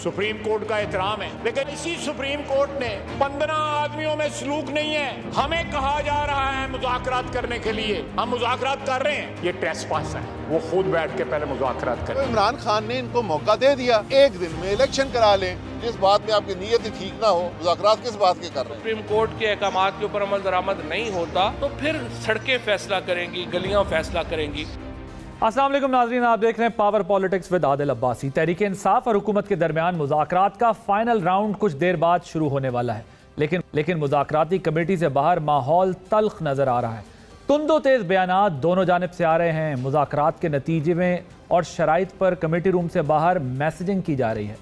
Supreme court का एहतराम है, लेकिन इसी सुप्रीम कोर्ट ने 15 आदमियों में सलूक नहीं है। हमें कहा जा रहा है मुज़ाकरात करने के लिए, हम मुज़ाकरात कर रहे हैं, ये ट्रेसपास है। वो खुद बैठ के पहले मुज़ाकरात करें। तो इमरान खान ने इनको मौका दे दिया, एक दिन में इलेक्शन करा लें। जिस बात में आपकी नीयत ही ठीक ना हो, मुज़ाकरात किस बात के कर रहे हैं? सुप्रीम कोर्ट के अहकामात के ऊपर अमल दरामद नहीं होता तो फिर सड़कें फैसला करेंगी, गलियां फैसला करेंगी। अस्सलाम वालेकुम नाज़रीन, आप देख रहे हैं power politics with Adil Abbasi. Tehreek Insaf और हुकूमत के दरमियान मुज़ाकरात का फाइनल राउंड कुछ देर बाद शुरू होने वाला है, लेकिन मुज़ाकराती कमेटी से बाहर माहौल तल्ख नजर आ रहा है। तुंदो तेज बयानात दोनों जानिब से आ रहे हैं। मुज़ाकरात के नतीजे में और शराइत पर कमेटी रूम से बाहर मैसेजिंग की जा रही है।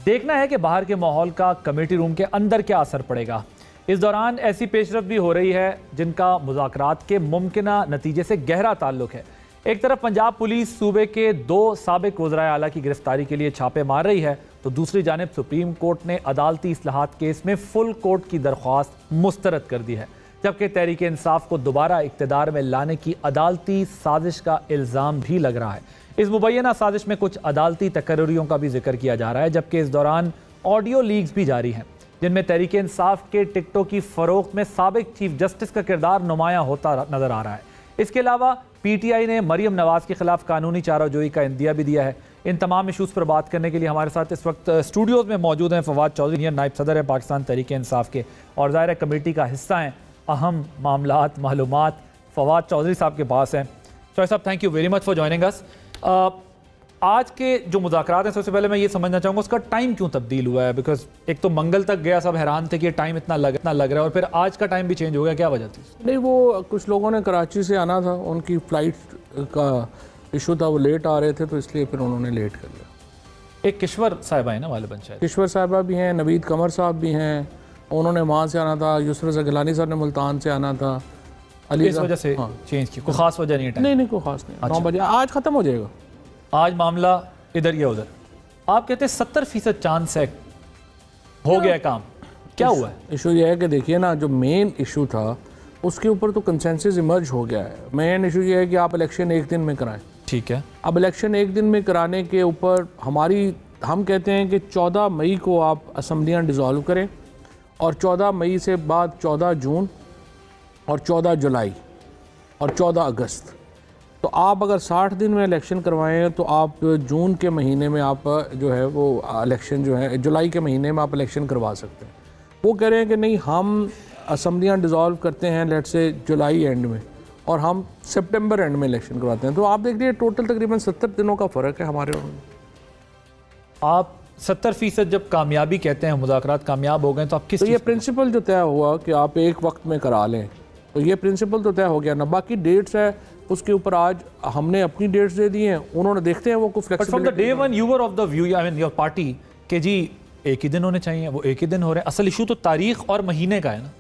देखना है कि बाहर के माहौल का कमेटी रूम के अंदर क्या असर पड़ेगा। इस दौरान ऐसी पेशरफ भी हो रही है जिनका मुज़ाकरात के मुमकिना नतीजे से गहरा ताल्लुक है। एक तरफ पंजाब पुलिस सूबे के 2 साबिक वज़राए आला की गिरफ्तारी के लिए छापे मार रही है, तो दूसरी जानिब सुप्रीम कोर्ट ने अदालती इस्लाहात केस में फुल कोर्ट की दरख्वास्त मुस्तरद कर दी है, जबकि तहरीक इंसाफ को दोबारा इक़्तिदार में लाने की अदालती साजिश का इल्ज़ाम भी लग रहा है। इस मुबैना साजिश में कुछ अदालती तकर्रियों का भी जिक्र किया जा रहा है, जबकि इस दौरान ऑडियो लीक्स भी जारी हैं जिनमें तहरीक इंसाफ के टिकटों की फ़रोख्त में साबिक चीफ जस्टिस का किरदार नुमायां होता नजर आ रहा है। इसके अलावा PTI ने मरियम नवाज के खिलाफ कानूनी चाराजोई का इंदिया भी दिया है। इन तमाम इशूज़ पर बात करने के लिए हमारे साथ इस वक्त स्टूडियोज़ में मौजूद हैं फवाद चौधरी, नायब सदर है पाकिस्तान तहरीक इंसाफ के और ज़ाहिर कमेटी का हिस्सा हैं। अहम मामलात मालूमात फवाद चौधरी साहब के पास हैं। चौधरी साहब, thank you very much for joining us. आज के जो मुज़ाकरात हैं, सबसे पहले मैं ये समझना चाहूँगा उसका टाइम क्यों तब्दील हुआ है। बिकॉज एक तो मंगल तक गया, सब हैरान थे कि ये टाइम इतना लग रहा है, और फिर आज का टाइम भी चेंज हो गया, क्या वजह थी? नहीं, वो कुछ लोगों ने कराची से आना था, उनकी फ़्लाइट का इशू था, वो लेट आ रहे थे, तो इसलिए फिर उन्होंने लेट कर लिया। एक किश्वर साहिबा है ना वालिबन, शायद किश्वर साहिबा भी हैं, नवीद कमर साहब भी हैं, उन्होंने वहाँ से आना था। यूसुफ रज़ा गिलानी साहब ने मुल्तान से आना था। इस वजह से चेंज की कोई ख़ास वजह नहीं है? नहीं, कोई ख़ास नहीं। 9 बजे आज ख़त्म हो जाएगा। आज मामला इधर या उधर, आप कहते हैं 70% चांस है हो गया काम, क्या हुआ है? इशू ये है कि देखिए ना, जो मेन इशू था उसके ऊपर तो कंसेंसस इमर्ज हो गया है। मेन इशू ये है कि आप इलेक्शन एक दिन में कराएं। ठीक है, अब इलेक्शन एक दिन में कराने के ऊपर हम कहते हैं कि 14 मई को आप असम्बलियाँ डिज़ोल्व करें, और 14 मई से बाद 14 जून और 14 जुलाई और 14 अगस्त। तो आप अगर 60 दिन में इलेक्शन करवाएं तो आप जून के महीने में आप जो है वो इलेक्शन जो है जुलाई के महीने में आप इलेक्शन करवा सकते हैं। वो कह रहे हैं कि नहीं, हम असम्बलियाँ डिज़ोल्व करते हैं लेट से जुलाई एंड में, और हम सितंबर एंड में इलेक्शन करवाते हैं। तो आप देख लीजिए टोटल तकरीबन 70 दिनों का फ़र्क है हमारे। आप 70% जब कामयाबी कहते हैं, मुज़ाकरात कामयाब हो गए, तो आप किस? तो ये प्रिंसिपल जो तय हुआ कि आप एक वक्त में करा लें, तो ये प्रिंसिपल तो तय हो गया ना। बाकी डेट्स है उसके ऊपर आज हमने अपनी डेट्स दे दी हैं, उन्होंने देखते हैं वो कुछ flexibility. From the day one you were of the view, I mean your party, कि जी एक ही दिन होने चाहिए, वो एक ही दिन हो रहे हैं। असल इशू तो तारीख और महीने का है ना?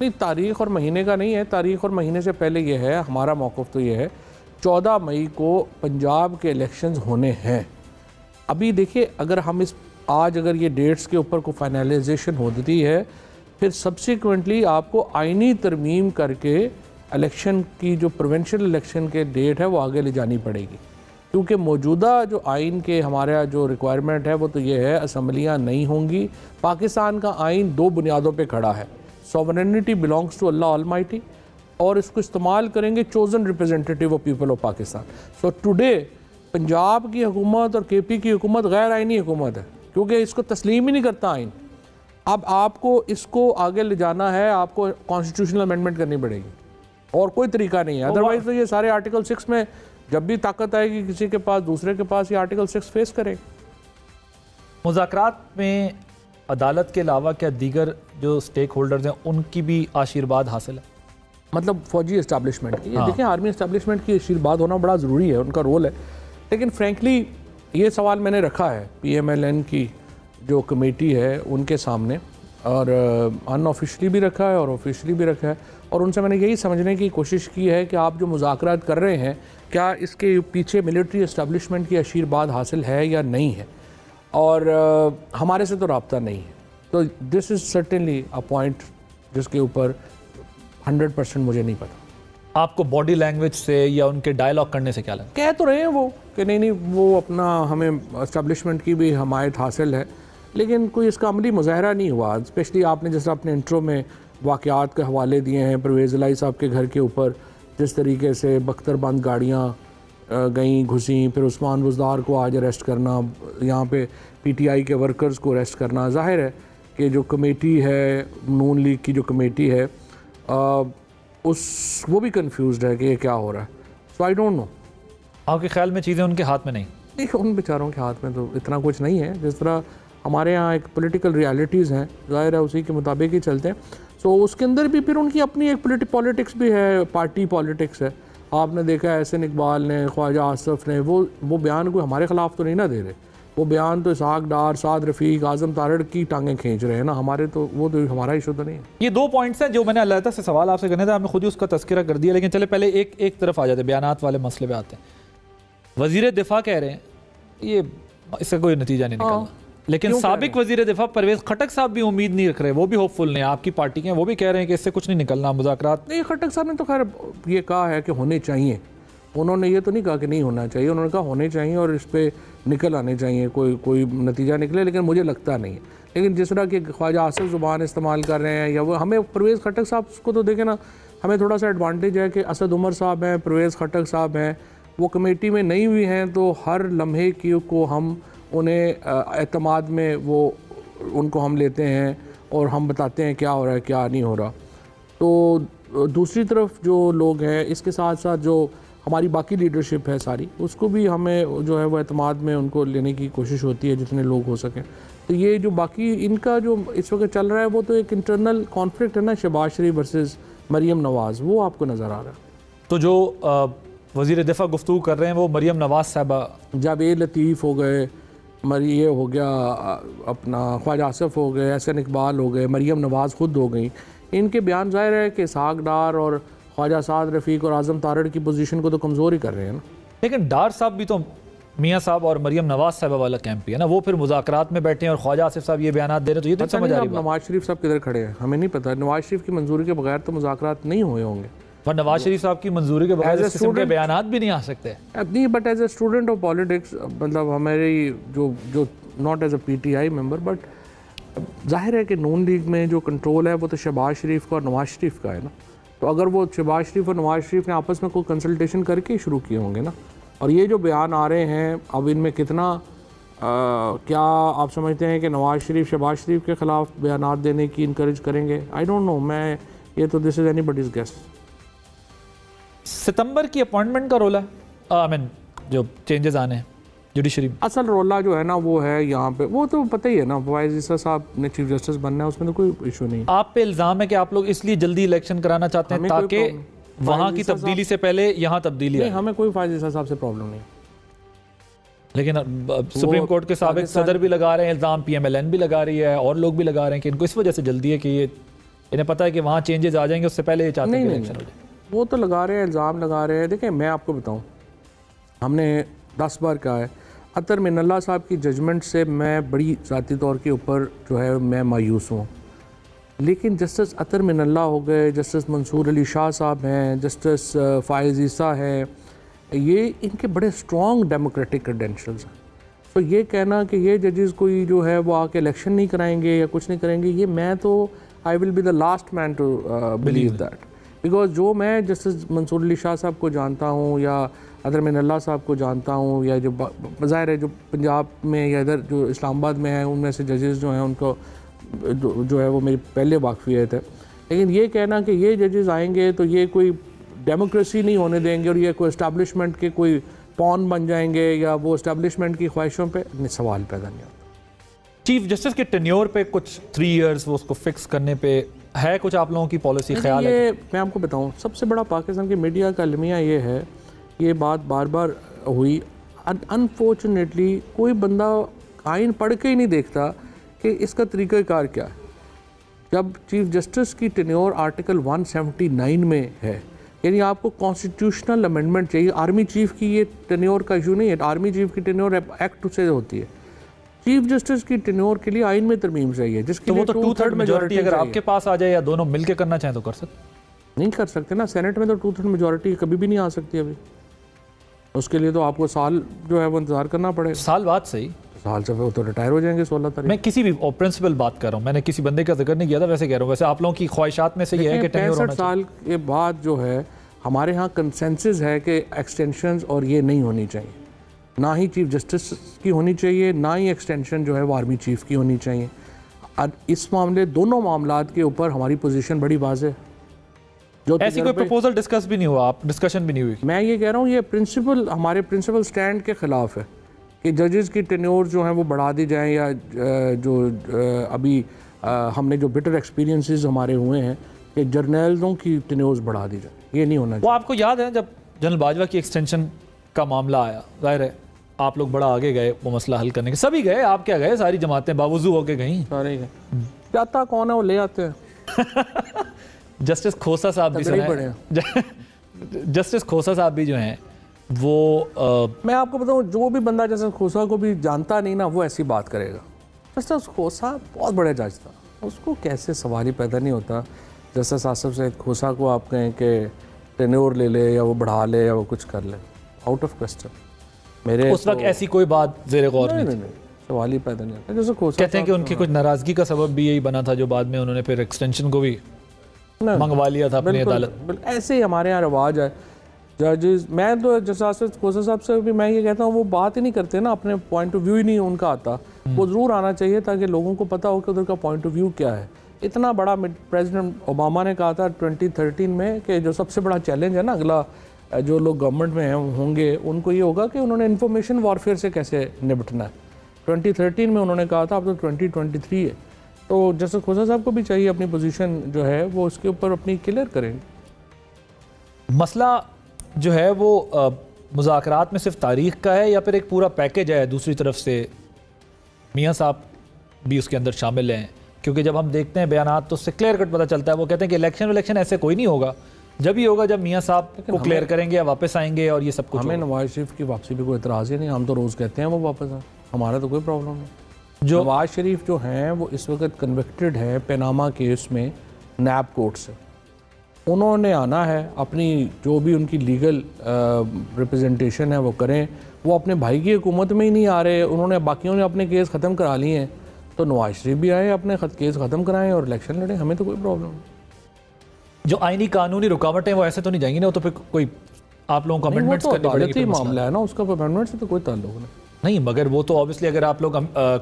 नहीं, तारीख और महीने का नहीं है। तारीख और महीने से पहले ये है, हमारा मौक़िफ़ तो ये है 14 मई को पंजाब के इलेक्शंस होने हैं। अभी देखिए, अगर हम आज अगर ये डेट्स के ऊपर को फाइनलाइजेशन होती है, फिर सब्सिक्वेंटली आपको आइनी तरमीम करके इलेक्शन की जो प्रोविंशियल इलेक्शन के डेट है वो आगे ले जानी पड़ेगी, क्योंकि मौजूदा जो आइन के हमारा जो रिक्वायरमेंट है वो तो ये है, असम्बलियाँ नहीं होंगी। पाकिस्तान का आइन 2 बुनियादों पे खड़ा है। Sovereignty belongs to Allah almighty, और इसको इस्तेमाल करेंगे chosen representative of people of Pakistan. So today Punjab की हुकूमत और KP की हुकूमत गैर आइनी हुकूमत है, क्योंकि इसको तस्लीम ही नहीं करता आइन। अब आपको इसको आगे ले जाना है, आपको कॉन्स्टिट्यूशनल अमेंडमेंट करनी पड़ेगी, और कोई तरीका नहीं है। अदरवाइज तो ये सारे आर्टिकल 6 में जब भी ताकत आएगी किसी के पास, दूसरे के पास, ये आर्टिकल 6 फेस करें। मुज़ाकरात में अदालत के अलावा क्या दीगर जो स्टेक होल्डर्स हैं उनकी भी आशीर्वाद हासिल है? मतलब फौजी इस्टेब्लिशमेंट की, देखिए आर्मी इस्टेब्लिशमेंट की आशीर्वाद होना बड़ा ज़रूरी है, उनका रोल है। लेकिन फ्रेंकली ये सवाल मैंने रखा है PMLN की जो कमेटी है उनके सामने, और अनऑफिशियली भी रखा है और ऑफिशियली भी रखा है, और उनसे मैंने यही समझने की कोशिश की है कि आप जो मुज़ाकरात कर रहे हैं, क्या इसके पीछे मिलिट्री इस्टेब्लिशमेंट की आशीर्वाद हासिल है या नहीं है, और हमारे से तो रब्ता नहीं है। तो this is certainly a point जिसके ऊपर 100% मुझे नहीं पता। आपको बॉडी लैंग्वेज से या उनके डायलॉग करने से क्या लगा? कह तो रहे हैं वो कि नहीं वो अपना हमें इस्टेब्लिशमेंट की भी हमायत हासिल है, लेकिन कोई इसका अमली मुजाहरा नहीं हुआ। स्पेशली आपने जैसे अपने इंट्रो में वाक़यात के हवाले दिए हैं, परवेज़ इलाही साहब के घर के ऊपर जिस तरीके से बख्तरबंद गाड़ियाँ गई घुसी, फिर उस्मान बुज़दार को आज अरेस्ट करना, यहाँ पे PTI के वर्कर्स को अरेस्ट करना, ज़ाहिर है कि जो कमेटी है, नून लीग की जो कमेटी है, वो भी कंफ्यूज्ड है कि ये क्या हो रहा है। सो आई डोंट नो। आपके ख्याल में चीज़ें उनके हाथ में नहीं? उन बेचारों के हाथ में तो इतना कुछ नहीं है। जिस तरह हमारे यहाँ एक पॉलिटिकल रियलिटीज़ हैं, ज़ाहिर है उसी के मुताबिक ही चलते हैं। सो उसके अंदर भी फिर उनकी अपनी एक पॉलिटिक्स भी है, पार्टी पॉलिटिक्स है। आपने देखा है एहसन इकबाल ने, ख्वाजा आसफ ने, वो बयान कोई हमारे ख़िलाफ़ तो नहीं ना दे रहे, वो बयान तो इसहाक डार, साद रफ़ीक, आज़म तारड़ की टांगें खींच रहे हैं ना, हमारे तो वो तो हमारा इशू तो नहीं है। ये 2 पॉइंट्स हैं जो मैंने अल्लाह से सवाल आपसे करने थे, आपने खुद ही उसका तज़किरा कर दिया। लेकिन चले पहले एक तरफ आ जाते, बयानात वाले मसले पे आते हैं। वज़ीर दिफा कह रहे हैं ये इसका कोई नतीजा नहीं निकला, लेकिन साबिक वज़ीर दिफा परवेज़ खटक साहब भी उम्मीद नहीं रख रहे, वो भी होपफुल नहीं, आपकी पार्टी के हैं, वो भी कह रहे हैं कि इससे कुछ नहीं निकलना, मुज़ाकरात नहीं। खटक साहब ने तो खैर ये कहा है कि होने चाहिए, उन्होंने ये तो नहीं कहा कि नहीं होना चाहिए, उन्होंने कहा होने चाहिए और इस पर निकल आने चाहिए, कोई नतीजा निकले, लेकिन मुझे लगता नहीं है। लेकिन जिस तरह की ख्वाजा आसिफ ज़ुबान इस्तेमाल कर रहे हैं, या वो हमें परवेज़ खटक साहब को तो देखें ना, हमें थोड़ा सा एडवांटेज है कि असद उमर साहब हैं, परवेज़ खटक साहब हैं, वो कमेटी में नहीं हुई हैं, तो हर लम्हे को हम उन्हें एतमाद में वो उनको हम लेते हैं और हम बताते हैं क्या हो रहा है क्या नहीं हो रहा। तो दूसरी तरफ जो लोग हैं, इसके साथ साथ जो हमारी बाकी लीडरशिप है सारी, उसको भी हमें जो है वो एतमाद में उनको लेने की कोशिश होती है जितने लोग हो सकें। तो ये जो बाकी इनका जो इस वक्त चल रहा है वो तो एक इंटरनल कॉन्फ्लिक्ट है ना, शहबाज शरीफ वर्सेस मरियम नवाज़, वो आपको नज़र आ रहा है। तो जो वज़ीर दिफा गुफ्तगू कर रहे हैं वो मरियम नवाज़ साहबा, जावेद लतीफ़ हो गए, ये हो गया अपना ख्वाजा आसिफ हो गए, एहसन इकबाल हो गए, मरियम नवाज़ ख़ुद हो गई, इनके बयान ज़ाहिर है कि इसहाक डार और ख्वाजा साद रफ़ीक और आज़म तारड़ की पोजीशन को तो कमज़ोर ही कर रहे हैं ना। लेकिन डार साहब भी तो मियाँ साहब और मरियम नवाज़ साहबा वाला कैंप ही है ना, वो फिर मुज़ाकरात में बैठे हैं और ख्वाजा आसिफ साहब ये बयान दे रहे हैं, तो ये तो समझ आ रही है। नवाज़ शरीफ साहब किधर खड़े हैं हमें नहीं पता, नवाज़ शरीफ की मंजूरी के बगैर तो मुज़ाकरात नहीं हुए होंगे, पर नवाज शरीफ साहब की मंजूरी के बगैर इस किस्म के बयानात भी नहीं आ सकते। नहीं, but as a student of politics, मतलब हमारी जो not as a PTI member, but जाहिर है कि नून लीग में जो कंट्रोल है वो तो शहबाज शरीफ का और नवाज शरीफ का है ना। तो अगर वो शहबाज शरीफ और नवाज शरीफ ने आपस में कोई कंसल्टेशन करके ही शुरू किए होंगे ना, और ये जो बयान आ रहे हैं अब इनमें कितना क्या आप समझते हैं कि नवाज शरीफ शहबाज शरीफ के ख़िलाफ़ बयानात देने की इनकरेज करेंगे? आई डोंट नो, मैं ये तो दिस इज़ एनीबडीज़ गेस। सितंबर की अपॉइंटमेंट का रोला है, आई मीन जो चेंजेस आने हैं जुडिशरी में, असल रोला जो है ना वो है यहाँ पे, वो तो पता ही है ना, फवाइज़ ईसा साहब ने चीफ जस्टिस बनना है, उसमें तो कोई इशू नहीं। आप पे इल्ज़ाम है कि आप लोग इसलिए जल्दी इलेक्शन कराना चाहते हैं ताकि वहाँ की तब्दीली से पहले यहाँ तब्दीली नहीं, हमें कोई फवाइज़ ईसा साहब से प्रॉब्लम नहीं। लेकिन सुप्रीम कोर्ट के साबिक सदर भी लगा रहे हैं इल्ज़ाम, PMLN भी लगा रही है और लोग भी लगा रहे हैं कि इनको इस वजह से जल्दी है कि ये इन्हें पता है कि वहाँ चेंजेस आ जाएंगे, उससे पहले ये चाहते हैं कि इलेक्शन हो जाए। वो तो लगा रहे हैं, इल्ज़ाम लगा रहे हैं। देखिए मैं आपको बताऊं, हमने 10 बार कहा है, अतर मिनल्ला साहब की जजमेंट से मैं बड़ी ज़ाती तौर के ऊपर जो है मैं मायूस हूँ, लेकिन जस्टिस अतर मिनल्ला हो गए, जस्टिस मंसूर अली शाह साहब हैं, जस्टिस फ़ाइज़ ईसा है, ये इनके बड़े स्ट्रॉन्ग डेमोक्रेटिक क्रेडेंशियल्स हैं। तो ये कहना कि ये जजेस कोई जो है वो आके इलेक्शन नहीं कराएंगे या कुछ नहीं करेंगे, ये मैं तो I will be the last man to believe that, because जो मैं जस्टिस मंसूर अली शाह साहब को जानता हूँ या अतर मिनल्ला साहब को जानता हूँ, या जो ज़ाहिर है जो पंजाब में या इधर जो इस्लामाबाद में हैं उनमें से जजेस जो हैं उनको जो है वो मेरी पहले वाकफियत है, लेकिन ये कहना कि ये जजेस आएंगे तो ये कोई डेमोक्रेसी नहीं होने देंगे और ये कोई इस्टेब्लिशमेंट के कोई पॉन बन जाएंगे या वो इस्टेब्लिशमेंट की ख्वाहिशों पे सवाल पैदा नहीं होता। चीफ जस्टिस के टेन्योर पे कुछ 3 इयर्स वो उसको फिक्स करने पे है कुछ आप लोगों की पॉलिसी ख्याल है? मैं आपको बताऊं, सबसे बड़ा पाकिस्तान की मीडिया का अलमिया ये है, ये बात बार बार हुई, अनफॉर्चुनेटली कोई बंदा आइन पढ़ के ही नहीं देखता कि इसका तरीक़ाकार क्या है। जब चीफ जस्टिस की टेन्योर आर्टिकल 179 में है, यानी आपको कॉन्स्टिट्यूशनल अमेंडमेंट चाहिए। आर्मी चीफ की ये टेन्योर का इशू नहीं है, आर्मी चीफ की टेन्योर एक्ट से होती है। चीफ जस्टिस की टेन्योर के लिए आइन में तरमीम चाहिए, जिसके तो वो तो 2/3 मेजॉरिटी अगर आपके पास आ जाए या दोनों मिलकर करना चाहें तो कर सकते। नहीं कर सकते ना, सेनेट में तो 2/3 मेजॉरिटी कभी भी नहीं आ सकती अभी, उसके लिए तो आपको साल जो है वो इंतजार करना पड़ेगा। साल बाद सही, साल से वो तो रिटायर हो जाएंगे 16 तारीख। मैं किसी भी प्रिंसिपल बात कर रहा हूँ, मैंने किसी बंदे का जिक्र नहीं किया था, वैसे कह रहा हूँ। वैसे आप लोगों की ख्वाहिशात में से ये है कि 65 साल के बाद जो है हमारे यहाँ कंसेंसस है कि एक्सटेंशंस और ये नहीं होनी चाहिए, ना ही चीफ जस्टिस की होनी चाहिए, ना ही एक्सटेंशन जो है वो आर्मी चीफ की होनी चाहिए। और इस मामले दोनों मामलात के ऊपर हमारी पोजीशन बड़ी वाज़ेह है। जो ऐसी कोई प्रपोजल डिस्कस भी नहीं हुआ, आप डिस्कशन भी नहीं हुई? मैं ये कह रहा हूँ ये प्रिंसिपल हमारे प्रिंसिपल स्टैंड के ख़िलाफ़ है कि जजेस की टेन्योर जो हैं वो बढ़ा दी जाएं, या जो अभी हमने जो बिटर एक्सपीरियंसेस हमारे हुए हैं कि जर्नलों की टेन्योर्स बढ़ा दी जाए, ये नहीं होना चाहिए। वो आपको याद है जब जनरल बाजवा की एक्सटेंशन का मामला आया, जाहिर है आप लोग बड़ा आगे गए वो मसला हल करने के, सभी गए, आप क्या गए, सारी जमातें बावजू होके गई, सारे गए, जाता कौन है वो ले आते हैं। जस्टिस खोसा साहब भी जस्टिस खोसा साहब भी जो हैं वो मैं आपको बताऊं, जो भी बंदा जस्टिस खोसा को भी जानता नहीं ना वो ऐसी बात करेगा। जस्टिस खोसा बहुत बड़े जज था, उसको कैसे सवाल ही पैदा नहीं होता जस्टिस आसिफ सईद खोसा को आप कहें कि टेन्योर ले ले या वो बढ़ा ले या वो कुछ कर ले, आउट ऑफ क्वेश्चन। मेरे उस वक्त ऐसी कोई बात ज़ेरे गौर नहीं, सवाल ही पैदा नहीं होता। जैसे खोसा कहते हैं कि उनकी कुछ नाराज़गी का सबब भी यही बना था जो बाद में उन्होंने फिर एक्सटेंशन को भी मंगवा लिया था अपनी अदालत। ऐसे ही हमारे यहाँ रिवाज है जजेस। मैं तो जस्टिस खोसा साहब से भी मैं ये कहता हूँ वो बात ही नहीं करते ना, अपने पॉइंट ऑफ व्यू ही नहीं उनका आता। वो ज़रूर आना चाहिए ताकि लोगों को पता हो कि उधर का पॉइंट ऑफ व्यू क्या है। इतना बड़ा प्रेसिडेंट ओबामा ने कहा था 2013 में कि जो सबसे बड़ा चैलेंज है ना अगला जो लोग गवर्नमेंट में होंगे उनको ये होगा कि उन्होंने इन्फॉर्मेशन वॉरफेयर से कैसे निपटना है। 2013 में उन्होंने कहा था, अब तो 2023 है, तो जैसे खोसा साहब को भी चाहिए अपनी पोजीशन जो है वो उसके ऊपर अपनी क्लियर करेंगे। मसला जो है वो मुज़ाकरात में सिर्फ तारीख का है या फिर एक पूरा पैकेज है? दूसरी तरफ से मियाँ साहब भी उसके अंदर शामिल हैं, क्योंकि जब हम देखते हैं बयानात तो उससे क्लियर कट पता चलता है। वो कहते हैं कि इलेक्शन ऐसे कोई नहीं होगा, जब ही होगा जब मियाँ साहब को क्लियर करेंगे या वापस आएंगे और ये सब कुछ। हमें नवाज शरीफ की वापसी पे कोई इतराज़ ही नहीं, हम तो रोज़ कहते हैं वो वापस आए, हमारा तो कोई प्रॉब्लम नहीं। जो नवाज शरीफ जो हैं वो इस वक्त कन्विक्टेड है पेनामा केस में नैब कोर्ट से, उन्होंने आना है, अपनी जो भी उनकी लीगल रिप्रेजेंटेशन है वो करें। वो अपने भाई की हुकूमत में ही नहीं आ रहे, उन्होंने बाकियों ने अपने केस ख़त्म करा लिए हैं, तो नवाज शरीफ भी आए अपने केस ख़त्म कराएं और इलेक्शन लड़ें, हमें तो कोई प्रॉब्लम नहीं। जो आईनी कानूनी रुकावटें वो ऐसे तो नहीं जाएंगी ना, वो तो फिर कोई आप लोगों को अमेंडमेंट्स करनी पड़ेगी। मामला है ना उसका, अमेंडमेंट से तो कोई ताल्लुक नहीं, मगर वो तो ऑब्वियसली अगर आप लोग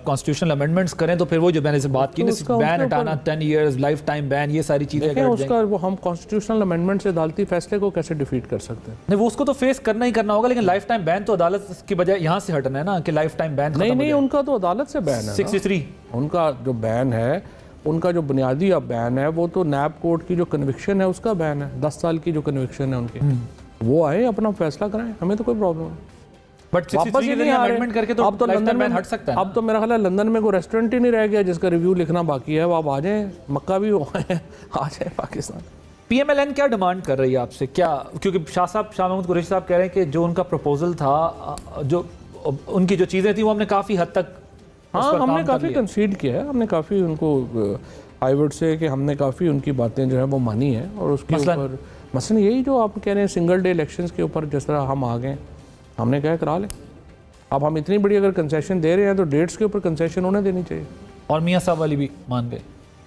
कॉन्स्टिट्यूशनल अमेंडमेंट्स करें तो फिर वो जो मैंने से बात की ना, बैन हटाना 10 इयर्स लाइफ टाइम बैन, ये सारी चीजें उसका वो हम कॉन्स्टिट्यूशनल अमेंडमेंट से अदालती फैसले को कैसे डिफीट कर सकते हैं? नहीं, वो उसको तो फेस करना ही करना होगा, लेकिन लाइफ टाइम बैन तो अदालत की बजाय यहाँ से हटना है ना कि लाइफ टाइम बैन। नहीं, उनका तो अदालत से बैन है। 63 उनका जो बैन है, उनका जो बुनियादी बैन है वो तो नैब कोर्ट की जो कन्विक्शन है उसका बैन है, 10 साल की जो कन्विक्शन है उनकी, वो आए अपना फैसला कराएं, हमें तो कोई प्रॉब्लम नहीं। बट वापस ये अमेंडमेंट करके तो अब तो लंदन में हट सकता है। अब तो मेरा ख्याल है लंदन में कोई रेस्टोरेंट ही नहीं रह गया जिसका रिव्यू लिखना बाकी है, वो आप आ जाएं, मक्का भी आ जाए पाकिस्तान। पीएमएलएन क्या डिमांड कर रही है आपसे? क्या, क्योंकि शाह महमूद कुरैशी साहब कह रहे हैं कि जो उनका प्रपोजल था, जो उनकी जो चीज़ें थी वो हमने काफ़ी हद तक, हाँ हमने काफ़ी कंसीड किया है, हमने काफ़ी उनको आई वुड से कि हमने काफ़ी उनकी बातें जो है वो मानी है। और उसके ऊपर मसलन यही जो आप कह रहे हैं सिंगल डे इलेक्शंस के ऊपर जिस तरह हम आ गए, हमने कहा करा लें। अब हम इतनी बड़ी अगर कंसेशन दे रहे हैं तो डेट्स के ऊपर कंसेशन उन्हें देनी चाहिए। और मियाँ साहब वाली भी मान गए।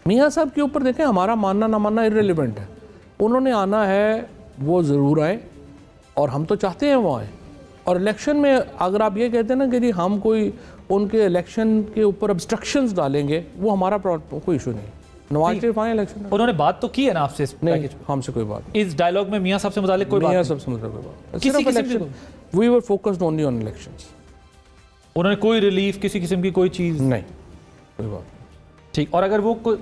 मियाँ साहब के ऊपर देखें, हमारा मानना ना मानना इररिलेवेंट है, उन्होंने आना है वो ज़रूर आए और हम तो चाहते हैं वो आए। और इलेक्शन में अगर आप ये कहते हैं ना कि जी हम कोई उनके इलेक्शन के ऊपर ऑब्स्ट्रक्शंस डालेंगे, वो हमारा कोई इशू नहीं। नवाज शरीफ आए इलेक्शन, उन्होंने बात तो की है ना आपसे? नहीं, हमसे कोई बात। इस डायलॉग में मियाँ साहब से मुतालिक कोई बात? मियाँ साहब से मुतालिक कोई बात। सिर्फ election, we were focused only on elections. उन्होंने कोई रिलीफ किसी किस्म की कोई चीज़ नहीं, कोई बात। ठीक। और अगर वो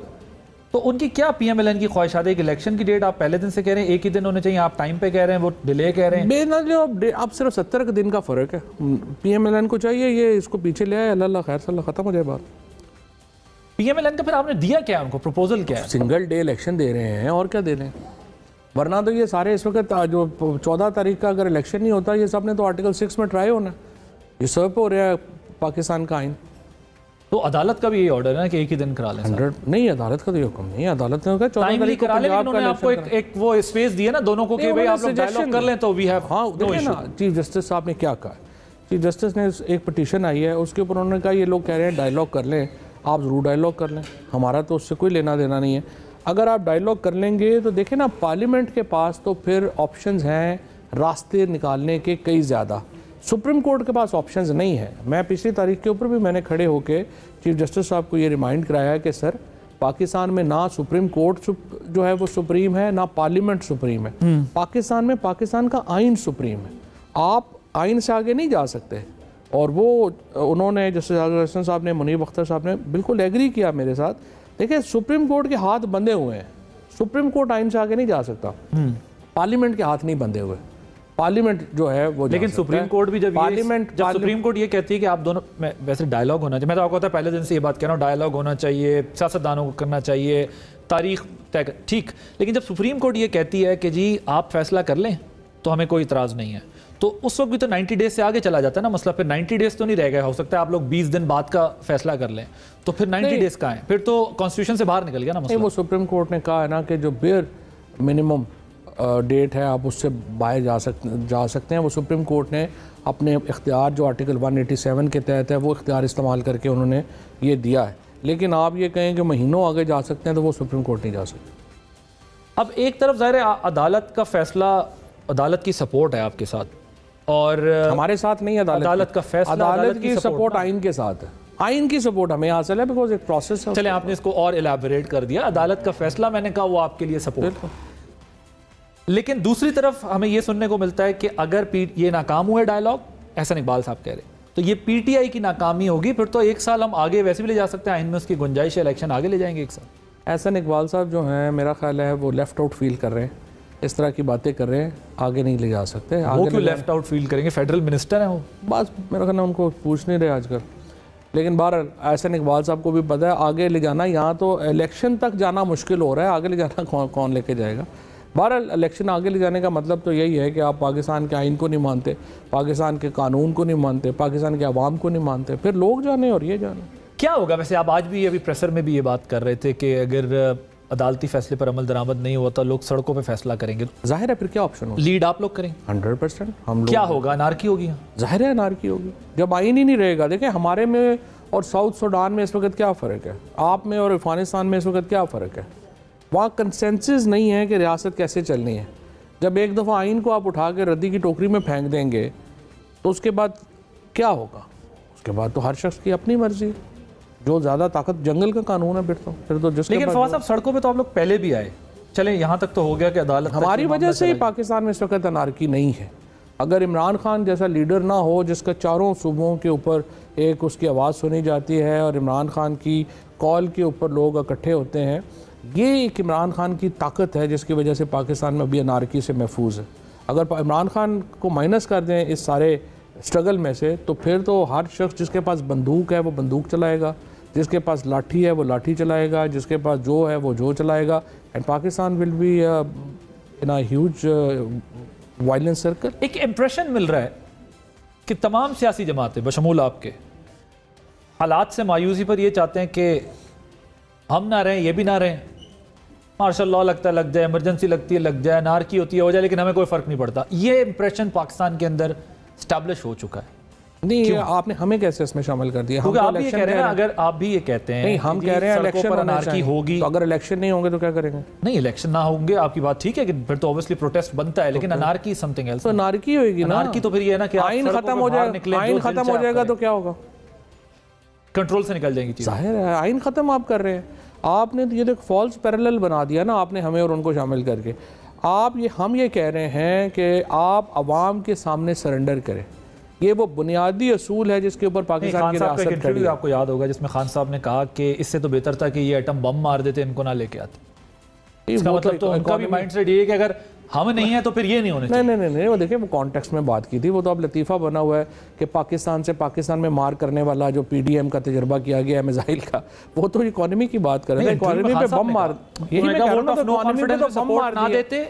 तो उनकी क्या पीएमएलएन की ख्वाहिशात है? एक इलेक्शन की डेट आप पहले दिन से कह रहे हैं एक ही दिन होने चाहिए, आप टाइम पे कह रहे हैं, वो डिले कह रहे हैं। अब सिर्फ 70 दिन का फ़र्क है, पीएमएलएन को चाहिए ये इसको पीछे ले आए, अल्लाह खैर सल्लाह ख़त्म हो जाए बात। पीएमएलएन का फिर आपने दिया क्या उनको, प्रपोजल क्या है? सिंगल डे इलेक्शन दे रहे हैं और क्या दे रहे हैं, वरना तो ये सारे इस वक्त जो 14 तारीख का अगर इलेक्शन नहीं होता, ये सब ने तो आर्टिकल 6 में ट्राई होना, ये सब हो रहा है पाकिस्तान का आइन। तो अदालत का भी ये ऑर्डर है ना कि एक ही दिन करा लें? 100 नहीं, अदालत का तो ये हुक्म नहीं है, अदालत ने कहा 14 तारीख को पंजाब का आपको एक वो स्पेस दिया ना दोनों को कि भाई आप लोग डायलॉग कर लें तो वी हैव। हाँ देखिए ना चीफ जस्टिस साहब ने क्या कहा, चीफ जस्टिस ने एक पटिशन आई है, उसके ऊपर उन्होंने कहा ये लोग कह रहे हैं डायलॉग कर लें, आप ज़रूर डायलॉग कर लें, हमारा तो उससे कोई लेना देना नहीं है। अगर आप डायलॉग कर लेंगे तो देखें ना, पार्लियामेंट के पास तो फिर ऑप्शंस हैं रास्ते निकालने के कई ज़्यादा, सुप्रीम कोर्ट के पास ऑप्शंस नहीं है। मैं पिछली तारीख के ऊपर भी मैंने खड़े होकर चीफ जस्टिस साहब को ये रिमाइंड कराया है कि सर पाकिस्तान में ना सुप्रीम कोर्ट जो है वो सुप्रीम है, ना पार्लियामेंट सुप्रीम है। पाकिस्तान में पाकिस्तान का आइन सुप्रीम है, आप आइन से आगे नहीं जा सकते। और वो उन्होंने जस्टिस साहब ने, मुनीब अख्तर साहब ने बिल्कुल एग्री किया मेरे साथ। देखिए सुप्रीम कोर्ट के हाथ बंधे हुए हैं, सुप्रीम कोर्ट आइन से आगे नहीं जा सकता, पार्लियामेंट के हाथ नहीं बंधे हुए, पार्लियामेंट जो है वो। लेकिन सुप्रीम कोर्ट भी जब सुप्रीम कोर्ट ये कहती है कि आप दोनों में वैसे डायलॉग होना चाहिए, मैं तो आपको पता है पहले दिन से ये बात कह रहा हूँ, डायलॉग होना चाहिए, सियासतदानों को करना चाहिए, तारीख तय, ठीक। लेकिन जब सुप्रीम कोर्ट ये कहती है कि जी आप फैसला कर लें तो हमें कोई इतराज़ नहीं है, तो उस वक्त भी तो 90 डेज से आगे चला जाता है ना मसला। फिर 90 डेज तो नहीं रह गया, हो सकता है आप लोग 20 दिन बाद का फैसला कर लें, तो फिर 90 डेज का है, फिर तो कॉन्स्टिट्यूशन से बाहर निकल गया ना मसला। वो सुप्रीम कोर्ट ने कहा है ना कि जो बेयर मिनिमम डेट है आप उससे बाहर जा सकते हैं। वो सुप्रीम कोर्ट ने अपने इख्तियार जो आर्टिकल 187 के तहत है वो इख्तियार इस्तेमाल करके उन्होंने ये दिया है। लेकिन आप ये कहें कि महीनों आगे जा सकते हैं तो वो सुप्रीम कोर्ट नहीं जा सकते। अब एक तरफ ज़ाहिर है अदालत का फैसला, अदालत की सपोर्ट है आपके साथ, और हमारे साथ नहीं अदालत का फैसला, अदालत की सपोर्ट आइन के साथ है, आइन की सपोर्ट हमें हासिल है, बिकॉज एक प्रोसेस है। चले आपने इसको और एलैबोरेट कर दिया, अदालत का फैसला मैंने कहा वो आपके लिए सपोर्ट है। लेकिन दूसरी तरफ हमें यह सुनने को मिलता है कि अगर ये नाकाम हुए डायलॉग, एहसन इकबाल साहब कह रहे, तो ये पीटीआई की नाकामी होगी, फिर तो 1 साल हम आगे वैसे भी ले जा सकते हैं, आइन में उसकी गुंजाइश है, इलेक्शन आगे ले जाएंगे 1 साल। एहसन इकबाल साहब जो हैं मेरा ख्याल है वो लेफ्ट आउट फील कर रहे हैं, इस तरह की बातें कर रहे हैं, आगे नहीं ले जा सकते। वो क्यों लेफ्ट आउट फील करेंगे, फेडरल मिनिस्टर हैं वो। बस मेरा ख्याल है उनको पूछ नहीं रहे आजकल। लेकिन बहरहाल एहसन इकबाल साहब को भी पता है आगे ले जाना, यहाँ तो इलेक्शन तक जाना मुश्किल हो रहा है, आगे ले जाना कौन लेके जाएगा। बहरहाल इलेक्शन आगे ले जाने का मतलब तो यही है कि आप पाकिस्तान के आइन को नहीं मानते, पाकिस्तान के कानून को नहीं मानते, पाकिस्तान के अवाम को नहीं मानते, फिर लोग जाने और ये जाने। क्या होगा वैसे, आप आज भी अभी प्रेशर में भी ये बात कर रहे थे कि अगर अदालती फैसले पर अमल दरामद नहीं हुआ तो लोग सड़कों पे फैसला करेंगे, जाहिर है फिर क्या ऑप्शन होगा, लीड आप लोग करेंगे 100%। हम लोग क्या होगा, अनारकी होगी, जाहिर है अनारकी होगी जब आइन ही नहीं रहेगा। देखें हमारे में और साउथ सूडान में इस वक्त क्या फ़र्क है, आप में और अफगानिस्तान में इस वक्त क्या फ़र्क है, वहाँ कंसेंसस नहीं है कि रियासत कैसे चलनी है। जब एक दफ़ा आइन को आप उठा के रद्दी की टोकरी में फेंक देंगे तो उसके बाद क्या होगा, उसके बाद तो हर शख्स की अपनी मर्जी, जो ज़्यादा ताकत जंगल का कानून है फिर तो जिसके। लेकिन फवाद साहब सड़कों पे तो आप लोग पहले भी आए, चले यहाँ तक तो हो गया कि अदालत हमारी वजह से ही पाकिस्तान में इस वक्त अनारकी नहीं है। अगर इमरान खान जैसा लीडर ना हो जिसका चारों सूबों के ऊपर एक उसकी आवाज़ सुनी जाती है और इमरान खान की कॉल के ऊपर लोग इकट्ठे होते हैं, ये एक इमरान खान की ताकत है जिसकी वजह से पाकिस्तान में अभी अनारकी से महफूज है। अगर इमरान खान को माइनस कर दें इस सारे स्ट्रगल में से तो फिर तो हर शख्स जिसके पास बंदूक है वो बंदूक चलाएगा, जिसके पास लाठी है वो लाठी चलाएगा, जिसके पास जो है वो जो चलाएगा, and Pakistan will be in a huge violence circle. एक इम्प्रेशन मिल रहा है कि तमाम सियासी जमातें बशमूल आपके हालात से मायूसी पर ये चाहते हैं कि हम ना रहें, ये भी ना रहें, मार्शल लॉ लगता है लग जाए, इमरजेंसी लगती है लग जाए, नारकी होती है हो जाए, लेकिन हमें कोई फ़र्क नहीं पड़ता। ये इंप्रेशन पाकिस्तान के अंदर स्टैब्लिश हो चुका है। नहीं, आपने हमें कैसे इसमें शामिल कर दिया? क्योंकि आप ये कह रहे हैं, अगर आप भी ये कहते हैं, नहीं हम कह रहे हैं इलेक्शन पर अनारकी होगी, तो अगर इलेक्शन नहीं होंगे तो क्या करेंगे? नहीं, इलेक्शन ना होंगे आपकी बात ठीक है कि फिर तो ऑब्वियसली प्रोटेस्ट बनता है, लेकिन अनारकी समथिंग एल्स। तो अनारकी होगी ना, अनारकी तो फिर ये है ना कि आइन खत्म हो जाएगा, आइन खत्म हो जाएगा तो क्या होगा, कंट्रोल से निकल जाएंगी चीज़ें। जाहिर है आइन खत्म आप कर रहे हैं, आपने ये तो फॉल्स पैरेलल बना दिया ना आपने हमें और उनको शामिल करके। हम ये कह रहे हैं कि आप अवाम के सामने सरेंडर करें, ये वो बुनियादी असूल है जिसके ऊपर पाकिस्तान की रियासत खड़ी है। आपको याद होगा जिसमें खान साहब ने कहा कि इससे तो बेहतर था कि ये एटम बम मार देते, इनको ना लेके आते। इसका मतलब तो उनका भी माइंडसेट ये है कि अगर हम नहीं है तो फिर ये नहीं होने चाहिए। नहीं, वो देखिए वो कॉन्टेक्स्ट में बात की थी, वो तो अब लतीफ़ा बना हुआ है कि पाकिस्तान में मार करने वाला जो PDM का तजर्बा किया गया है मिसाइल का, वो तो इकोनॉमी की बात कर रहे हैं, इकोनॉमी पे बम मार, यही मैं कह रहा हूं, इकोनॉमी पे तो बम मार ना देते,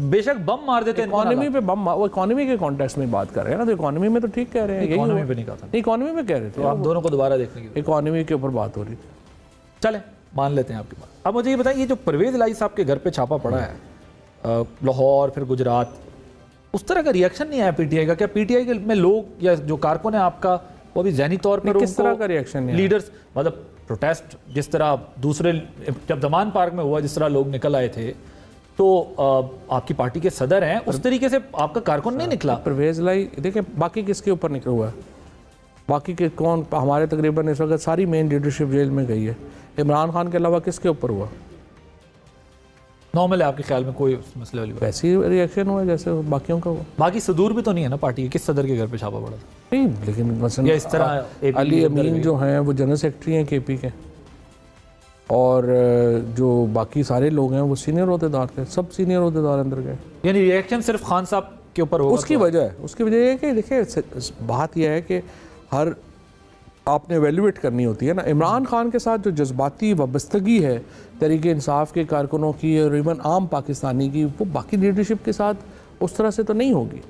बेशक बम मार देते, इकोनॉमी पे बम, वो इकोनॉमी के कॉन्टेक्स्ट में बात कर रहे हैं ना, तो इकोनॉमी में तो ठीक कह रहे हैं, इकोनॉमी पे नहीं कहा था, इकोनॉमी में कह रहे थे, आप दोनों को दोबारा देखने की, इकोनॉमी के ऊपर बात हो रही थी। चले मान लेते हैं आपकी बात। अब मुझे ये बताइए, जो परवेज़ इलाही साहब के घर पे छापा पड़ा है लाहौर फिर गुजरात, उस तरह का रिएक्शन नहीं आया पीटीआई का? क्या पीटीआई में लोग या जो कारकुन है आपका वो भी ज़हनी तौर पर किस तरह का रिएक्शन नहीं लीडर्स, मतलब प्रोटेस्ट जिस तरह दूसरे जब दमान पार्क में हुआ जिस तरह लोग निकल आए थे, तो आपकी पार्टी के सदर हैं, उस तरीके से आपका कारकुन नहीं निकला? परवेज लाई देखिए, बाकी किसके ऊपर निकला हुआ है? बाकी के कौन? हमारे तकरीबन इस वक्त सारी मेन लीडरशिप जेल में गई है। इमरान खान के अलावा किसके ऊपर हुआ? नॉर्मल है आपके ख्याल में कोई मसले वाली बात? वैसे ही रिएक्शन हुआ जैसे बाकियों का हुआ। बाकी सदूर भी तो नहीं है ना पार्टी के, किस सदर के घर पे छापा पड़ा था? नहीं, लेकिन मसलन या इस तरह अली अमीन जो हैं वो जनरल सेक्रेटरी हैं केपी के, और जो बाकी सारे लोग हैं वो सीनियर अहदेदार थे, सब सीनियर अहदेदार अंदर गए। यानी रिएक्शन सिर्फ खान साहब के ऊपर होगा? उसकी वजह है, उसकी वजह ये है कि देखिए बात यह है कि हर आपने एवेल्युएट करनी होती है ना। इमरान खान के साथ जो जज्बाती वाबस्तगी है तहरीक इंसाफ के कारकुनों की और इवन आम पाकिस्तानी की, वो बाकी लीडरशिप के साथ उस तरह से तो नहीं होगी।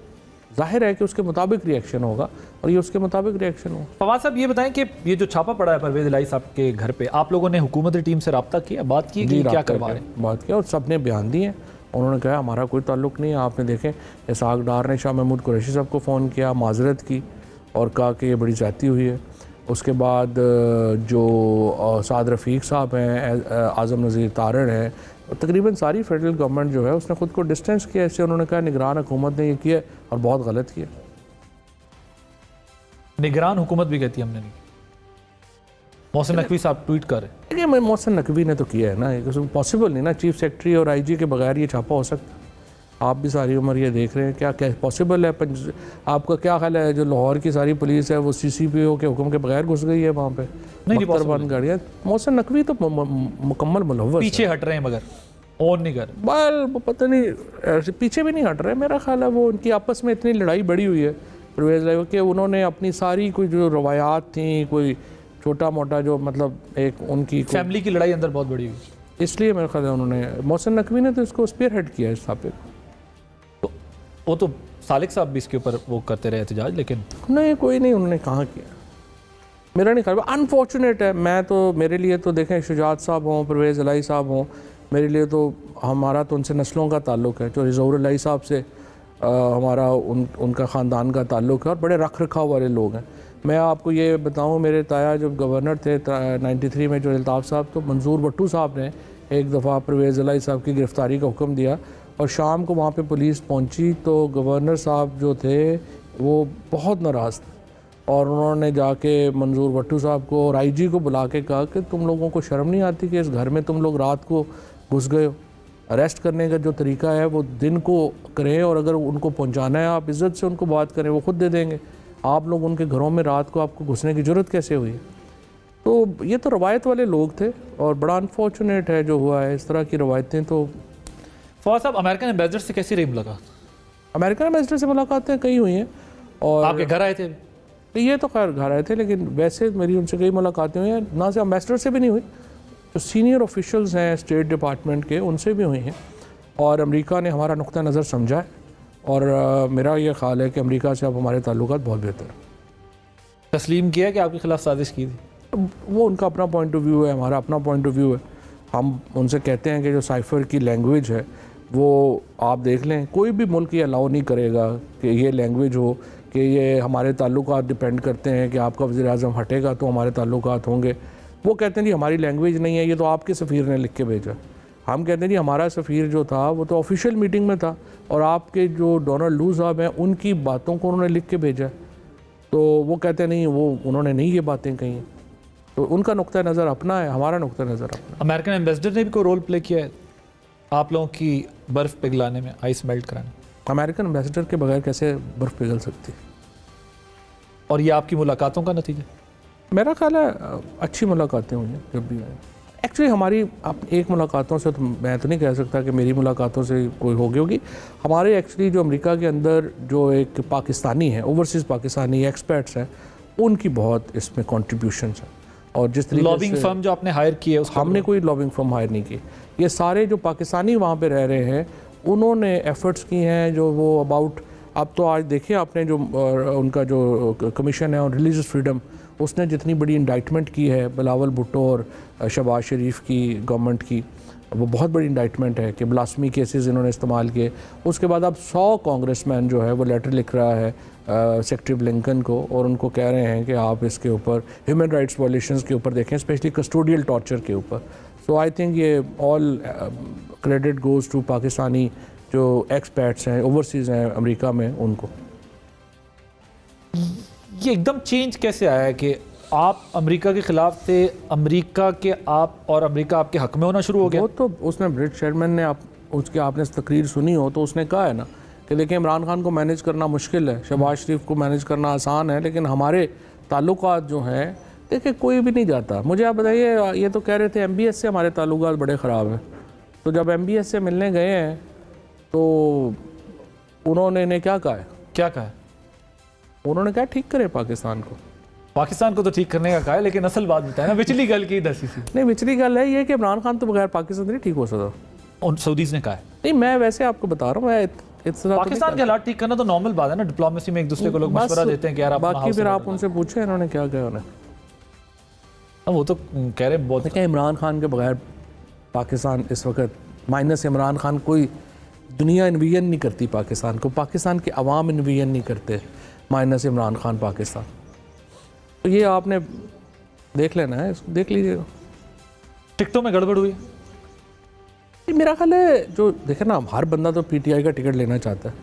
जाहिर है कि उसके मुताबिक रिएक्शन होगा और ये उसके मुताबिक रिएक्शन होगा। फवाद साहब ये बताएं कि ये जो छापा पड़ा है परवेज इलाही साहब के घर पे, आप लोगों ने हुकूमती टीम से रब्ता किया, बात की कि क्या करवा रहे हैं? बात किया और सब ने बयान दिए। उन्होंने कहा हमारा कोई ताल्लुक नहीं है। आपने देखें इसहाक डार ने शाह महमूद कुरैशी साहब को फ़ोन किया, माजरत की और कहा कि ये बड़ी ज़्यादती हुई है। उसके बाद जो साद रफ़ीक साहब हैं, आज़म नज़ीर तारड़ हैं, तकरीबन सारी फेडरल गवर्नमेंट जो है उसने ख़ुद को डिस्टेंस किया। इससे उन्होंने कहा निगरान हुकूमत ने ये किया और बहुत गलत किया। निगरान हुकूमत भी कहती है हमने नहीं। मोहसिन नकवी साहब ट्वीट कर रहे हैं। मोहसिन नकवी ने तो किया है ना, पॉसिबल नहीं ना, चीफ सेक्रेटरी और आईजी के बगैर ये छापा हो सकता? आप भी सारी उम्र ये देख रहे हैं, क्या क्या पॉसिबल है? आपका क्या ख्याल है जो लाहौर की सारी पुलिस है वो सीसीपीओ के हुक्म के बगैर घुस गई है वहाँ पे? नहीं बंद गाड़ियाँ। मोहसिन नकवी तो मुकम्मल मुलव्वस, पीछे हट रहे हैं मगर ऑन नहीं कर, बल पता नहीं ऐसे पीछे भी नहीं हट रहे। मेरा ख्याल है वो उनकी आपस में इतनी लड़ाई बड़ी हुई है परवेज इलाही कि उन्होंने अपनी सारी कोई जो रवायात थी, कोई छोटा मोटा जो मतलब एक उनकी फैमिली की लड़ाई अंदर बहुत बड़ी हुई, इसलिए मेरा ख्याल है उन्होंने मोहसिन नकवी ने तो इसको स्पीयर हेड किया इस टॉपिक। तो वो तो सालिक साहब भी इसके ऊपर वो करते रहे एहतजाज, लेकिन नहीं कोई नहीं उन्होंने कहाँ किया। मेरा नहीं ख्याल, अनफॉर्चुनेट है। मैं तो मेरे लिए तो देखें शुजात साहब हों, परवेज़ इलाही साहब हों, मेरे लिए तो हमारा तो उनसे नस्लों का ताल्लुक़ है। जो ज़हूर इलाही साहब से हमारा उनका ख़ानदान का ताल्लुक़ है और बड़े रख रखाव वाले लोग हैं। मैं आपको ये बताऊं, मेरे ताया जब गवर्नर थे 93 में जो अल्ताफ़ साहब, तो मंजूर भट्टू साहब ने एक दफ़ा परवेज़ इलाही साहब की गिरफ़्तारी का हुक्म दिया और शाम को वहाँ पे पुलिस पहुँची तो गवर्नर साहब जो थे वो बहुत नाराज़ थे और उन्होंने जाके मंजूर भट्टू साहब को और आईजी को बुला के कहा कि तुम लोगों को शर्म नहीं आती कि इस घर में तुम लोग रात को घुस गए हो? अरेस्ट करने का जो तरीका है वो दिन को करें और अगर उनको पहुंचाना है आप इज़्ज़त से उनको बात करें, वो खुद दे देंगे। आप लोग उनके घरों में रात को आपको घुसने की ज़रूरत कैसे हुई? तो ये तो रवायत वाले लोग थे और बड़ा अनफॉर्चुनेट है जो हुआ है। इस तरह की रवायतें तो फवाद साहब, अमेरिकन एम्बेसडर से कैसी रही मुलाकात? अमेरिकन एम्बेसडर से मुलाकातें कई हुई हैं और आपके घर आए थे? ये तो खैर घर आए थे, लेकिन वैसे मेरी उनसे कई मुलाकातें हुई हैं। ना से एम्बेसडर से भी नहीं हुई, जो सीनियर ऑफिशियल्स हैं स्टेट डिपार्टमेंट के उनसे भी हुई हैं और अमेरिका ने हमारा नुक्ता नज़र समझा है और मेरा ये ख्याल है कि अमेरिका से अब हमारे ताल्लुकात बहुत बेहतर है। तस्लीम किया कि आपके खिलाफ साजिश की थी? वो उनका अपना पॉइंट ऑफ व्यू है, हमारा अपना पॉइंट ऑफ व्यू है। हम उनसे कहते हैं कि जो साइफ़र की लैंग्वेज है वो आप देख लें, कोई भी मुल्क ये अलाउ नहीं करेगा कि ये लैंग्वेज हो कि ये हमारे ताल्लुकात डिपेंड करते हैं कि आपका वज़ीर आज़म हटेगा तो हमारे ताल्लुकात होंगे। वो कहते हैं जी हमारी लैंग्वेज नहीं है, ये तो आपके सफ़ीर ने लिख के भेजा। हम कहते हैं जी हमारा सफ़ीर जो था वो तो ऑफिशियल मीटिंग में था और आपके जो डोनाल्ड लू साहब हैं उनकी बातों को उन्होंने लिख के भेजा। तो वो कहते हैं नहीं, वो उन्होंने नहीं ये बातें कही। तो उनका नुक्ता नज़र अपना है, हमारा नुक्ता नज़र अपना। अमेरिकन एम्बेसडर ने भी कोई रोल प्ले किया है आप लोगों की बर्फ़ पिघलाने में, आइस मेल्ट कराने? अमेरिकन एम्बेसडर के बगैर कैसे बर्फ़ पिघल सकती? और ये आपकी मुलाकातों का नतीजा? मेरा ख्याल है अच्छी मुलाकातें हुई हैं जब भी आए। एक्चुअली हमारी एक मुलाकातों से तो मैं तो नहीं कह सकता कि मेरी मुलाकातों से कोई होगी। हमारे एक्चुअली जो अमेरिका के अंदर जो एक पाकिस्तानी है, ओवरसीज़ पाकिस्तानी एक्सपर्ट्स हैं, उनकी बहुत इसमें कॉन्ट्रीब्यूशंस हैं। और जिस तरीके लॉबिंग फर्म जो आपने हायर की है उसका? हमने कोई लॉबिंग फर्म हायर नहीं की। ये सारे जो पाकिस्तानी वहाँ पे रह रहे हैं उन्होंने एफ़र्ट्स की हैं जो वो अबाउट, अब तो आज देखिए आपने जो उनका जो कमीशन है ऑन रिलीजियस फ्रीडम, उसने जितनी बड़ी इंडाइटमेंट की है बिलावल भुट्टो और शहबाज शरीफ की गवर्नमेंट की, वो बहुत बड़ी इंडाइटमेंट है कि ब्लास्मी केसेस इन्होंने इस्तेमाल किए। उसके बाद अब 100 कांग्रेसमैन जो है वो लेटर लिख रहा है सेक्रेटरी ब्लिंकन को और उनको कह रहे हैं कि आप इसके ऊपर ह्यूमन राइट्स वायलेशंस के ऊपर देखें, स्पेशली कस्टोडियल टॉर्चर के ऊपर। सो आई थिंक ये all credit goes to Pakistani जो एक्सपर्ट्स हैं, ओवरसीज़ हैं अमेरिका में, उनको। ये एकदम चेंज कैसे आया कि आप अमेरिका के ख़िलाफ़ थे, अमेरिका के आप और अमेरिका आपके हक़ में होना शुरू हो गया? वो तो उसमें ब्रिट शेयरमैन ने उसकी आपने तकरीर सुनी हो तो उसने कहा है ना कि देखिए इमरान खान को मैनेज करना मुश्किल है, शहबाज शरीफ को मैनेज करना आसान है, लेकिन हमारे ताल्लुकात जो हैं देखिए कोई भी नहीं जाता। मुझे आप बताइए, ये तो कह रहे थे MBS से हमारे ताल्लुकात बड़े ख़राब हैं, तो जब MBS से मिलने गए हैं तो उन्होंने इन्हें क्या कहा है? क्या कहा है? उन्होंने क्या ठीक करे पाकिस्तान को। पाकिस्तान को तो ठीक करने का कहा है, लेकिन असल बात बताए ना, विचली गल की दसी सी। नहीं, विचली गल है ये कि इमरान खान तो बगैर पाकिस्तान नहीं ठीक हो सकता। उन सऊदीज़ ने कहा है। नहीं, मैं वैसे आपको बता रहा हूँ, मैं पाकिस्तान के हालात ठीक करना तो नॉर्मल बात है ना, डिप्लोमेसी में एक दूसरे को लोग मशवरा देते हैं कि यार आप बाकी फिर आप उनसे पूछे इन्होंने क्या कहा उन्हें। वो तो कह रहे बहुत क्या इमरान खान के बगैर पाकिस्तान इस वक्त, माइनस इमरान खान, कोई दुनिया इन्विजन नहीं करती पाकिस्तान को, पाकिस्तान के अवाम इन्विजन नहीं करते माइनस इमरान खान पाकिस्तान। तो ये आपने देख लेना है, इसको देख लीजिएगा। टिकटों में गड़बड़ हुई? मेरा ख्याल है जो देखे ना, हर बंदा तो PTI का टिकट लेना चाहता है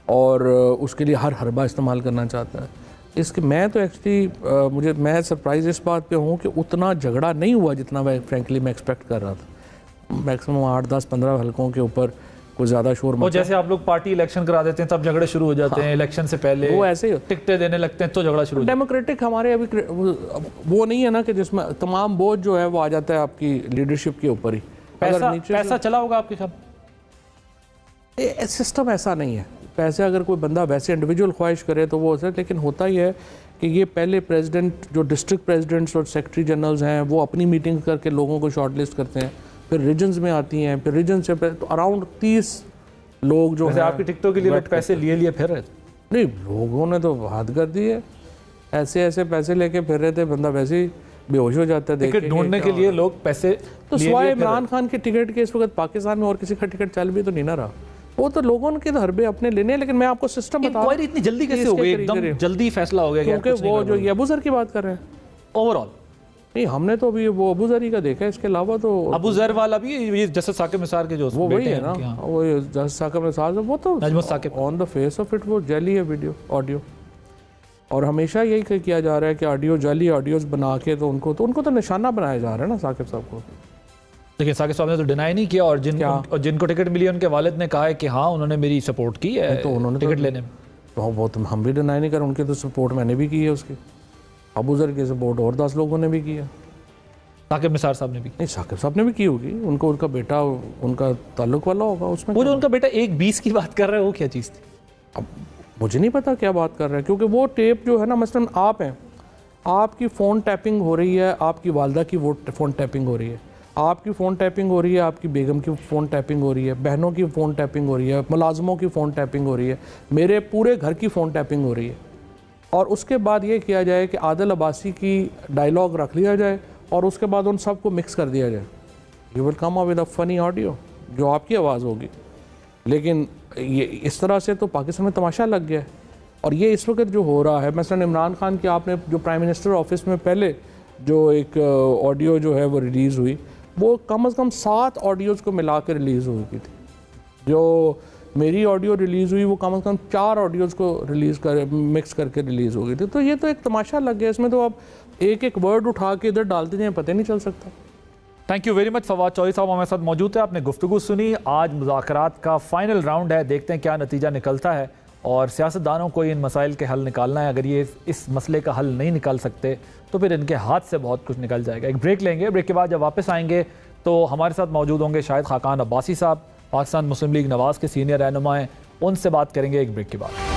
और उसके लिए हर हरबा इस्तेमाल करना चाहता है। इसके मैं तो एक्चुअली मैं सरप्राइज इस बात पे हूँ कि उतना झगड़ा नहीं हुआ जितना मैं फ्रेंकली मैं एक्सपेक्ट कर रहा था। मैक्सिमम 8, 10, 15 हलकों के ऊपर कुछ ज़्यादा शोर मचा। जैसे आप लोग पार्टी इलेक्शन करा देते हैं तब झगड़े शुरू हो जाते हैं, इलेक्शन से पहले वो ऐसे ही टिकटें देने लगते हैं तो झगड़ा शुरू। डेमोक्रेटिक हमारे अभी वो नहीं है ना कि जिसमें तमाम बोझ जो है वो आ जाता है आपकी लीडरशिप के ऊपर ही। पैसा चला होगा आपके ख्याल? सिस्टम ऐसा नहीं है। पैसे अगर कोई बंदा वैसे इंडिविजुअल ख्वाहिश करे तो वो हो सकता है, लेकिन होता ही है कि ये पहले प्रेसिडेंट, जो डिस्ट्रिक्ट प्रेसिडेंट्स और सेक्रेटरी जनरल्स हैं, वो अपनी मीटिंग करके लोगों को शॉर्टलिस्ट करते हैं, फिर रीजन्स में आती हैं, फिर रीजन से तो अराउंड 30 लोग जो है आपकी टिकटों के लिए लोग पैसे लिए फिर रहे थे। नहीं, लोगों ने तो हाथ कर दिए, ऐसे पैसे लेके फिर रहे थे, बंदा वैसे ही बेहोश हो जाता है। टिकट ढूंढने के लिए लोग पैसे तो सिवाय इमरान खान के टिकट के इस वक्त पाकिस्तान में और किसी का टिकट चल भी तो नहीं ना रहा। वो तो लोगों के हरबे अपने लेने, लेकिन मैं आपको सिस्टम बता रहा हूं इतनी जल्दी कैसे हो गई, एकदम जल्दी फैसला हो गया, क्योंकि वो जो ये अबू जर की बात कर रहे हैं ओवरऑल। नहीं, हमने तो अभी वो अबू जर ही का देखा है, इसके अलावा तो अबू जर वाला भी ये जैसे साकिब निसार के जो वो वही है ना, वो जैसे साकिब निसार, वो तो on the face of it वो जाली है वीडियो ऑडियो, और हमेशा यही किया जा रहा है कि ऑडियो जाली ऑडियोज बना के तो उनको तो निशाना बनाया जा रहा है ना साकिब साहब को। लेकिन साकिब साहब ने तो डिनाई नहीं किया, और जिनको टिकट मिली उनके वालिद ने कहा है कि हाँ उन्होंने मेरी सपोर्ट की है तो उन्होंने टिकट लेने में। तो वो तो हम भी डिनाई नहीं कर, उनकी तो सपोर्ट मैंने भी की है, उसकी अबू जर की सपोर्ट और 10 लोगों ने भी की है, साकिब निसार साहब ने भी। नहीं, साकिब साहब ने भी की होगी, उनको उनका बेटा उनका ताल्लुक वाला होगा उसमें। वो जो उनका बेटा 1-20 की बात कर रहा है वो क्या चीज़ थी? अब मुझे नहीं पता क्या बात कर रहे हैं, क्योंकि वो टेप जो है ना, मसलन आप हैं, आपकी फ़ोन टैपिंग हो रही है, आपकी वालदा की वो फ़ोन टैपिंग हो रही है, आपकी फ़ोन टैपिंग हो रही है, आपकी बेगम की फ़ोन टैपिंग हो रही है, बहनों की फ़ोन टैपिंग हो रही है, मुलाजमों की फ़ोन टैपिंग हो रही है, मेरे पूरे घर की फ़ोन टैपिंग हो रही है, और उसके बाद ये किया जाए कि आदिल अब्बासी की डायलॉग रख लिया जाए और उसके बाद उन सबको मिक्स कर दिया जाए। You will come up with a funny audio जो आपकी आवाज़ होगी, लेकिन ये इस तरह से तो पाकिस्तान में तमाशा लग गया है। और ये इस वक्त जो हो रहा है, मसलन इमरान खान की आपने जो प्राइम मिनिस्टर ऑफिस में पहले जो एक ऑडियो जो है वो रिलीज़ हुई, वो कम से कम 7 ऑडियोज़ को मिला के रिलीज़ हुई थी। जो मेरी ऑडियो रिलीज़ हुई वो कम से कम 4 ऑडियोज़ को मिक्स करके रिलीज़ हो गई थी। तो ये तो एक तमाशा लग गया, इसमें तो आप एक वर्ड उठा के इधर डालते जाएँ, पता नहीं चल सकता। Thank you very much. Fawad Chaudhry साहब हमारे साथ मौजूद है, आपने गुफ्तगू सुनी। आज मुज़ाकरात का फाइनल राउंड है, देखते हैं क्या नतीजा निकलता है, और सियासतदानों को इन मसाइल के हल निकालना है। अगर ये इस मसले का हल नहीं निकाल सकते तो फिर इनके हाथ से बहुत कुछ निकल जाएगा। एक ब्रेक लेंगे, ब्रेक के बाद जब वापस आएंगे तो हमारे साथ मौजूद होंगे शाहिद खाकान अब्बासी साहब, पाकिस्तान मुस्लिम लीग नवाज़ के सीनियर रहनुमा हैं, उनसे बात करेंगे एक ब्रेक के बाद।